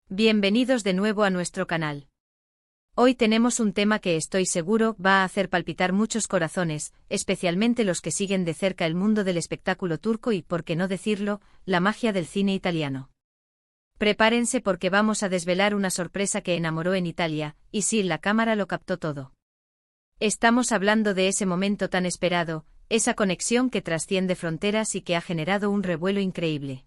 Bienvenidos de nuevo a nuestro canal. Hoy tenemos un tema que estoy seguro va a hacer palpitar muchos corazones, especialmente los que siguen de cerca el mundo del espectáculo turco y, por qué no decirlo, la magia del cine italiano. Prepárense porque vamos a desvelar una sorpresa que enamoró en Italia, y sí, la cámara lo captó todo. Estamos hablando de ese momento tan esperado, esa conexión que trasciende fronteras y que ha generado un revuelo increíble.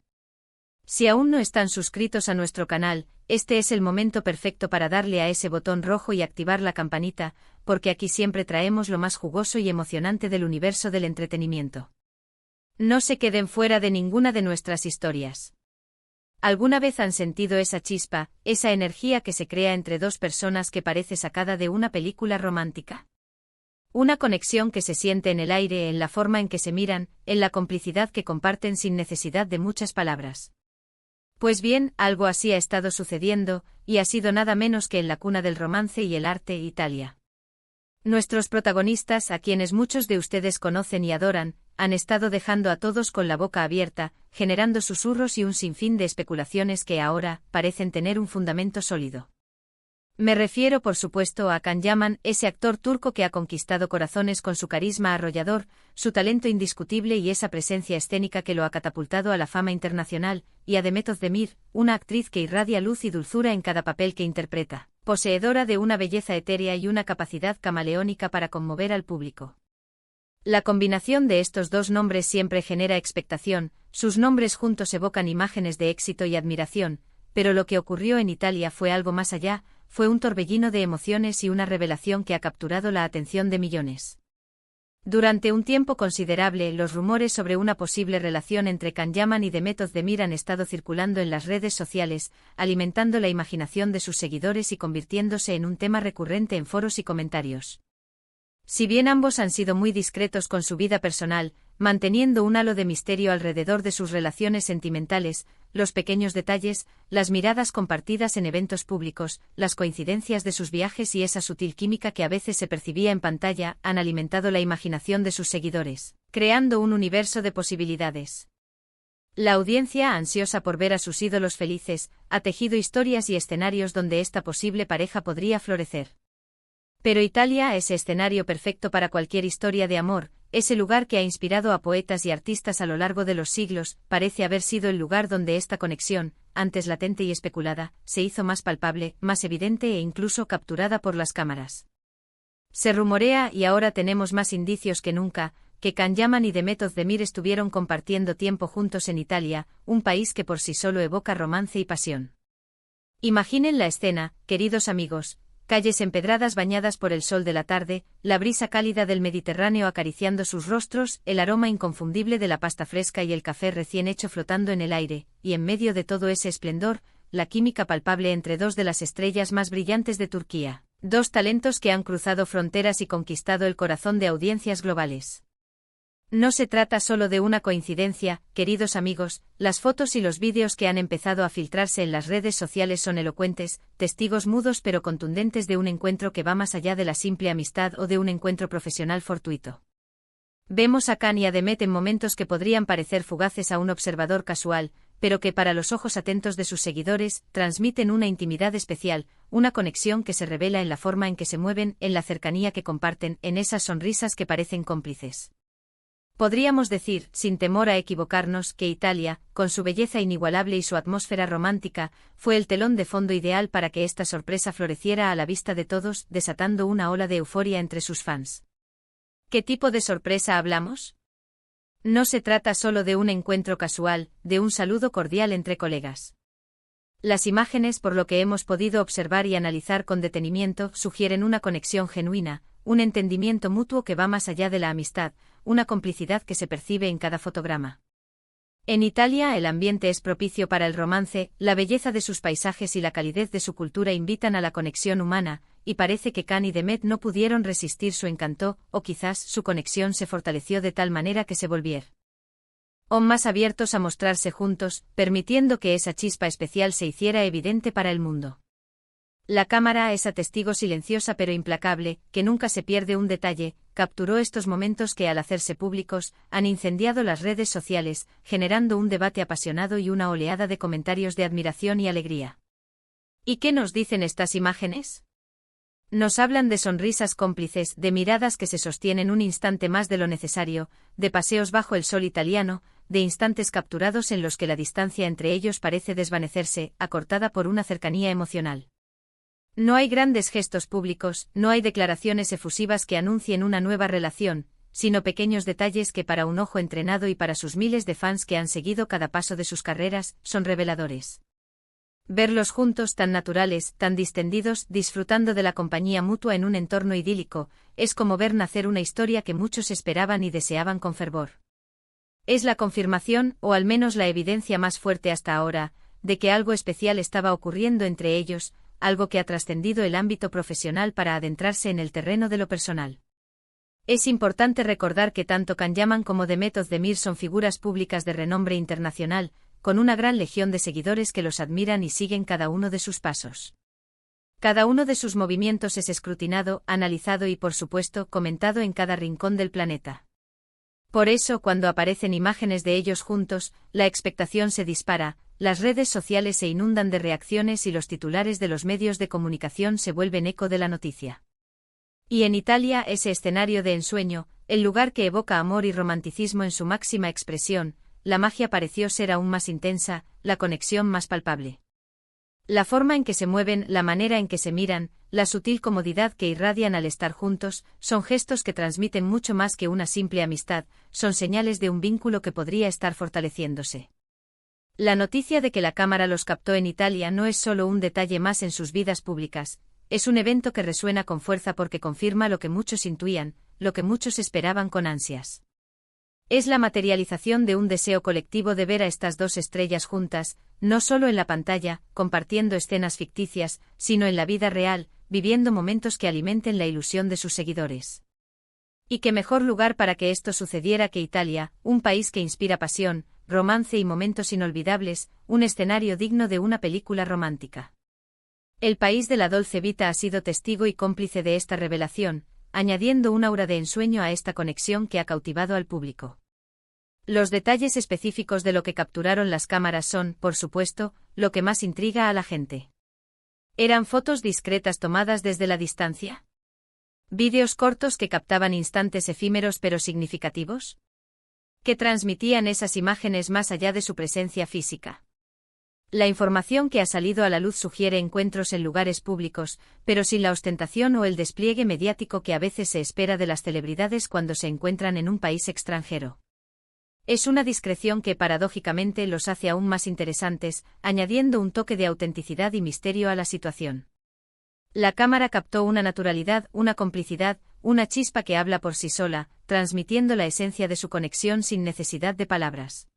Si aún no están suscritos a nuestro canal, este es el momento perfecto para darle a ese botón rojo y activar la campanita, porque aquí siempre traemos lo más jugoso y emocionante del universo del entretenimiento. No se queden fuera de ninguna de nuestras historias. ¿Alguna vez han sentido esa chispa, esa energía que se crea entre dos personas que parece sacada de una película romántica? Una conexión que se siente en el aire, en la forma en que se miran, en la complicidad que comparten sin necesidad de muchas palabras. Pues bien, algo así ha estado sucediendo, y ha sido nada menos que en la cuna del romance y el arte, Italia. Nuestros protagonistas, a quienes muchos de ustedes conocen y adoran, han estado dejando a todos con la boca abierta, generando susurros y un sinfín de especulaciones que ahora parecen tener un fundamento sólido. Me refiero por supuesto a Can Yaman, ese actor turco que ha conquistado corazones con su carisma arrollador, su talento indiscutible y esa presencia escénica que lo ha catapultado a la fama internacional, y a Demet Özdemir, una actriz que irradia luz y dulzura en cada papel que interpreta, poseedora de una belleza etérea y una capacidad camaleónica para conmover al público. La combinación de estos dos nombres siempre genera expectación, sus nombres juntos evocan imágenes de éxito y admiración, pero lo que ocurrió en Italia fue algo más allá. Fue un torbellino de emociones y una revelación que ha capturado la atención de millones. Durante un tiempo considerable, los rumores sobre una posible relación entre Can Yaman y Demet Özdemir han estado circulando en las redes sociales, alimentando la imaginación de sus seguidores y convirtiéndose en un tema recurrente en foros y comentarios. Si bien ambos han sido muy discretos con su vida personal, manteniendo un halo de misterio alrededor de sus relaciones sentimentales, los pequeños detalles, las miradas compartidas en eventos públicos, las coincidencias de sus viajes y esa sutil química que a veces se percibía en pantalla han alimentado la imaginación de sus seguidores, creando un universo de posibilidades. La audiencia, ansiosa por ver a sus ídolos felices, ha tejido historias y escenarios donde esta posible pareja podría florecer. Pero Italia, ese escenario perfecto para cualquier historia de amor, ese lugar que ha inspirado a poetas y artistas a lo largo de los siglos, parece haber sido el lugar donde esta conexión, antes latente y especulada, se hizo más palpable, más evidente e incluso capturada por las cámaras. Se rumorea, y ahora tenemos más indicios que nunca, que Can Yaman y Demet Özdemir estuvieron compartiendo tiempo juntos en Italia, un país que por sí solo evoca romance y pasión. Imaginen la escena, queridos amigos. Calles empedradas bañadas por el sol de la tarde, la brisa cálida del Mediterráneo acariciando sus rostros, el aroma inconfundible de la pasta fresca y el café recién hecho flotando en el aire, y en medio de todo ese esplendor, la química palpable entre dos de las estrellas más brillantes de Turquía, dos talentos que han cruzado fronteras y conquistado el corazón de audiencias globales. No se trata solo de una coincidencia, queridos amigos, las fotos y los vídeos que han empezado a filtrarse en las redes sociales son elocuentes, testigos mudos pero contundentes de un encuentro que va más allá de la simple amistad o de un encuentro profesional fortuito. Vemos a Can y a Demet en momentos que podrían parecer fugaces a un observador casual, pero que para los ojos atentos de sus seguidores, transmiten una intimidad especial, una conexión que se revela en la forma en que se mueven, en la cercanía que comparten, en esas sonrisas que parecen cómplices. Podríamos decir, sin temor a equivocarnos, que Italia, con su belleza inigualable y su atmósfera romántica, fue el telón de fondo ideal para que esta sorpresa floreciera a la vista de todos, desatando una ola de euforia entre sus fans. ¿Qué tipo de sorpresa hablamos? No se trata solo de un encuentro casual, de un saludo cordial entre colegas. Las imágenes, por lo que hemos podido observar y analizar con detenimiento, sugieren una conexión genuina, un entendimiento mutuo que va más allá de la amistad, una complicidad que se percibe en cada fotograma. En Italia el ambiente es propicio para el romance, la belleza de sus paisajes y la calidez de su cultura invitan a la conexión humana, y parece que Can y Demet no pudieron resistir su encanto, o quizás su conexión se fortaleció de tal manera que se volvieron más abiertos a mostrarse juntos, permitiendo que esa chispa especial se hiciera evidente para el mundo. La cámara, esa testigo silenciosa pero implacable, que nunca se pierde un detalle, capturó estos momentos que al hacerse públicos, han incendiado las redes sociales, generando un debate apasionado y una oleada de comentarios de admiración y alegría. ¿Y qué nos dicen estas imágenes? Nos hablan de sonrisas cómplices, de miradas que se sostienen un instante más de lo necesario, de paseos bajo el sol italiano, de instantes capturados en los que la distancia entre ellos parece desvanecerse, acortada por una cercanía emocional. No hay grandes gestos públicos, no hay declaraciones efusivas que anuncien una nueva relación, sino pequeños detalles que para un ojo entrenado y para sus miles de fans que han seguido cada paso de sus carreras, son reveladores. Verlos juntos tan naturales, tan distendidos, disfrutando de la compañía mutua en un entorno idílico, es como ver nacer una historia que muchos esperaban y deseaban con fervor. Es la confirmación, o al menos la evidencia más fuerte hasta ahora, de que algo especial estaba ocurriendo entre ellos, algo que ha trascendido el ámbito profesional para adentrarse en el terreno de lo personal. Es importante recordar que tanto Can Yaman como Demet Özdemir son figuras públicas de renombre internacional, con una gran legión de seguidores que los admiran y siguen cada uno de sus pasos. Cada uno de sus movimientos es escrutinado, analizado y por supuesto comentado en cada rincón del planeta. Por eso cuando aparecen imágenes de ellos juntos, la expectación se dispara, las redes sociales se inundan de reacciones y los titulares de los medios de comunicación se vuelven eco de la noticia. Y en Italia ese escenario de ensueño, el lugar que evoca amor y romanticismo en su máxima expresión, la magia pareció ser aún más intensa, la conexión más palpable. La forma en que se mueven, la manera en que se miran, la sutil comodidad que irradian al estar juntos, son gestos que transmiten mucho más que una simple amistad, son señales de un vínculo que podría estar fortaleciéndose. La noticia de que la cámara los captó en Italia no es solo un detalle más en sus vidas públicas, es un evento que resuena con fuerza porque confirma lo que muchos intuían, lo que muchos esperaban con ansias. Es la materialización de un deseo colectivo de ver a estas dos estrellas juntas, no solo en la pantalla, compartiendo escenas ficticias, sino en la vida real, viviendo momentos que alimenten la ilusión de sus seguidores. Y qué mejor lugar para que esto sucediera que Italia, un país que inspira pasión, romance y momentos inolvidables, un escenario digno de una película romántica. El país de la Dolce Vita ha sido testigo y cómplice de esta revelación, añadiendo un aura de ensueño a esta conexión que ha cautivado al público. Los detalles específicos de lo que capturaron las cámaras son, por supuesto, lo que más intriga a la gente. ¿Eran fotos discretas tomadas desde la distancia? ¿Vídeos cortos que captaban instantes efímeros pero significativos? ¿Que transmitían esas imágenes más allá de su presencia física? La información que ha salido a la luz sugiere encuentros en lugares públicos, pero sin la ostentación o el despliegue mediático que a veces se espera de las celebridades cuando se encuentran en un país extranjero. Es una discreción que paradójicamente los hace aún más interesantes, añadiendo un toque de autenticidad y misterio a la situación. La cámara captó una naturalidad, una complicidad, una chispa que habla por sí sola, transmitiendo la esencia de su conexión sin necesidad de palabras.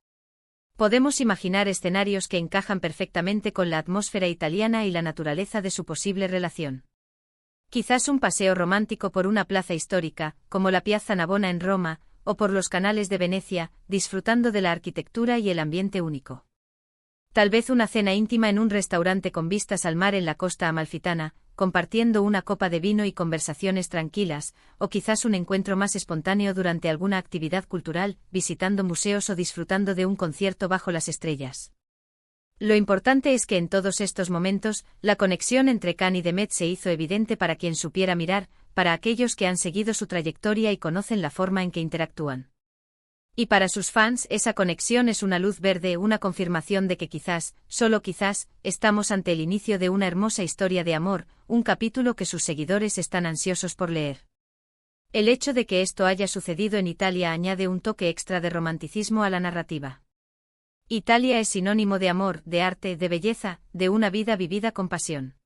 Podemos imaginar escenarios que encajan perfectamente con la atmósfera italiana y la naturaleza de su posible relación. Quizás un paseo romántico por una plaza histórica, como la Piazza Navona en Roma, o por los canales de Venecia, disfrutando de la arquitectura y el ambiente único. Tal vez una cena íntima en un restaurante con vistas al mar en la costa amalfitana, compartiendo una copa de vino y conversaciones tranquilas, o quizás un encuentro más espontáneo durante alguna actividad cultural, visitando museos o disfrutando de un concierto bajo las estrellas. Lo importante es que en todos estos momentos, la conexión entre Can y Demet se hizo evidente para quien supiera mirar, para aquellos que han seguido su trayectoria y conocen la forma en que interactúan. Y para sus fans, esa conexión es una luz verde, una confirmación de que quizás, solo quizás, estamos ante el inicio de una hermosa historia de amor, un capítulo que sus seguidores están ansiosos por leer. El hecho de que esto haya sucedido en Italia añade un toque extra de romanticismo a la narrativa. Italia es sinónimo de amor, de arte, de belleza, de una vida vivida con pasión.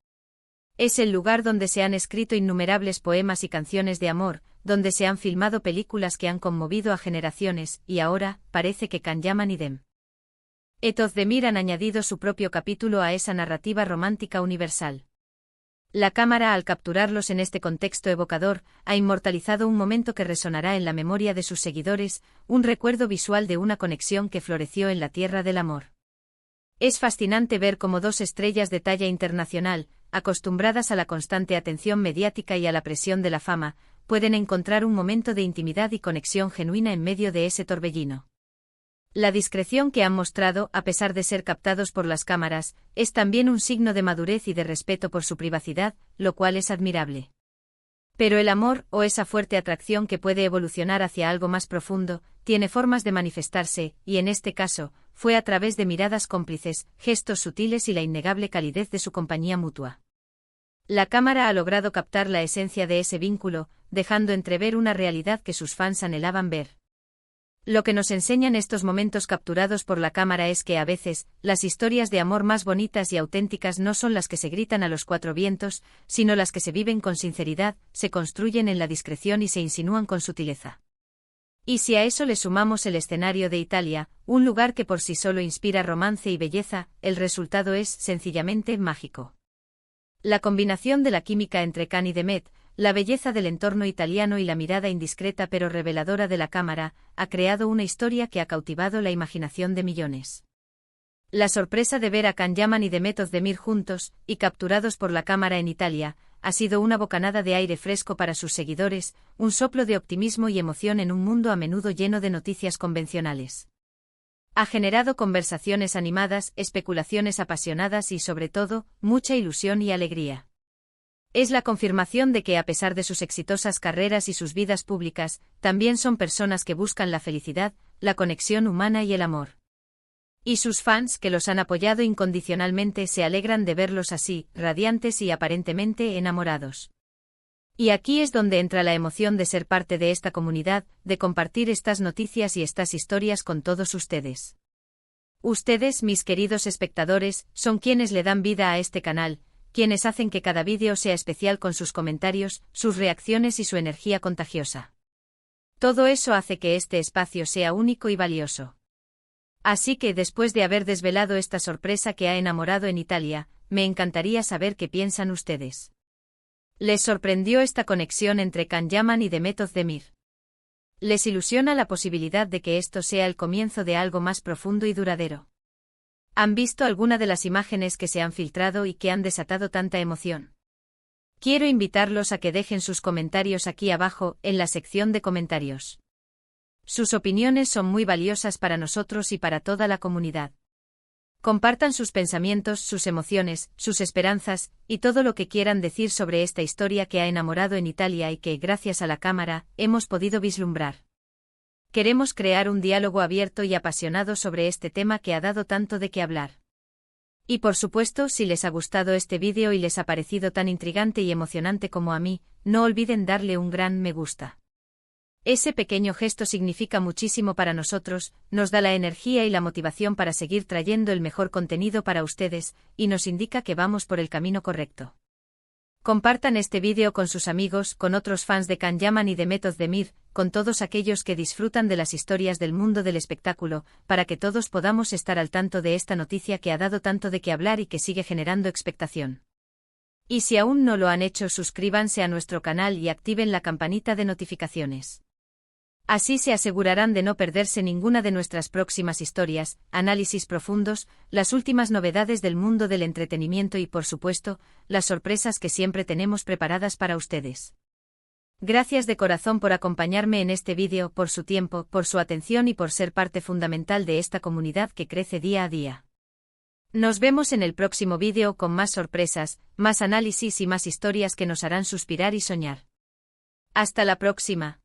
Es el lugar donde se han escrito innumerables poemas y canciones de amor, donde se han filmado películas que han conmovido a generaciones, y ahora, parece que Can Yaman y Demet Özdemir han añadido su propio capítulo a esa narrativa romántica universal. La cámara, al capturarlos en este contexto evocador, ha inmortalizado un momento que resonará en la memoria de sus seguidores, un recuerdo visual de una conexión que floreció en la tierra del amor. Es fascinante ver cómo dos estrellas de talla internacional, acostumbradas a la constante atención mediática y a la presión de la fama, pueden encontrar un momento de intimidad y conexión genuina en medio de ese torbellino. La discreción que han mostrado, a pesar de ser captados por las cámaras, es también un signo de madurez y de respeto por su privacidad, lo cual es admirable. Pero el amor, o esa fuerte atracción que puede evolucionar hacia algo más profundo, tiene formas de manifestarse, y en este caso, fue a través de miradas cómplices, gestos sutiles y la innegable calidez de su compañía mutua. La cámara ha logrado captar la esencia de ese vínculo, dejando entrever una realidad que sus fans anhelaban ver. Lo que nos enseñan estos momentos capturados por la cámara es que a veces, las historias de amor más bonitas y auténticas no son las que se gritan a los cuatro vientos, sino las que se viven con sinceridad, se construyen en la discreción y se insinúan con sutileza. Y si a eso le sumamos el escenario de Italia, un lugar que por sí solo inspira romance y belleza, el resultado es, sencillamente, mágico. La combinación de la química entre Can y Demet, la belleza del entorno italiano y la mirada indiscreta pero reveladora de la cámara, ha creado una historia que ha cautivado la imaginación de millones. La sorpresa de ver a Can Yaman y Demet Özdemir juntos, y capturados por la cámara en Italia, ha sido una bocanada de aire fresco para sus seguidores, un soplo de optimismo y emoción en un mundo a menudo lleno de noticias convencionales. Ha generado conversaciones animadas, especulaciones apasionadas y, sobre todo, mucha ilusión y alegría. Es la confirmación de que a pesar de sus exitosas carreras y sus vidas públicas, también son personas que buscan la felicidad, la conexión humana y el amor. Y sus fans, que los han apoyado incondicionalmente, se alegran de verlos así, radiantes y aparentemente enamorados. Y aquí es donde entra la emoción de ser parte de esta comunidad, de compartir estas noticias y estas historias con todos ustedes. Ustedes, mis queridos espectadores, son quienes le dan vida a este canal, quienes hacen que cada vídeo sea especial con sus comentarios, sus reacciones y su energía contagiosa. Todo eso hace que este espacio sea único y valioso. Así que después de haber desvelado esta sorpresa que ha enamorado en Italia, me encantaría saber qué piensan ustedes. ¿Les sorprendió esta conexión entre Can Yaman y Demet Özdemir? ¿Les ilusiona la posibilidad de que esto sea el comienzo de algo más profundo y duradero? ¿Han visto alguna de las imágenes que se han filtrado y que han desatado tanta emoción? Quiero invitarlos a que dejen sus comentarios aquí abajo, en la sección de comentarios. Sus opiniones son muy valiosas para nosotros y para toda la comunidad. Compartan sus pensamientos, sus emociones, sus esperanzas, y todo lo que quieran decir sobre esta historia que ha enamorado en Italia y que, gracias a la cámara, hemos podido vislumbrar. Queremos crear un diálogo abierto y apasionado sobre este tema que ha dado tanto de qué hablar. Y por supuesto, si les ha gustado este vídeo y les ha parecido tan intrigante y emocionante como a mí, no olviden darle un gran me gusta. Ese pequeño gesto significa muchísimo para nosotros, nos da la energía y la motivación para seguir trayendo el mejor contenido para ustedes, y nos indica que vamos por el camino correcto. Compartan este vídeo con sus amigos, con otros fans de Can Yaman y Demet Özdemir, con todos aquellos que disfrutan de las historias del mundo del espectáculo, para que todos podamos estar al tanto de esta noticia que ha dado tanto de qué hablar y que sigue generando expectación. Y si aún no lo han hecho, suscríbanse a nuestro canal y activen la campanita de notificaciones. Así se asegurarán de no perderse ninguna de nuestras próximas historias, análisis profundos, las últimas novedades del mundo del entretenimiento y, por supuesto, las sorpresas que siempre tenemos preparadas para ustedes. Gracias de corazón por acompañarme en este vídeo, por su tiempo, por su atención y por ser parte fundamental de esta comunidad que crece día a día. Nos vemos en el próximo vídeo con más sorpresas, más análisis y más historias que nos harán suspirar y soñar. Hasta la próxima.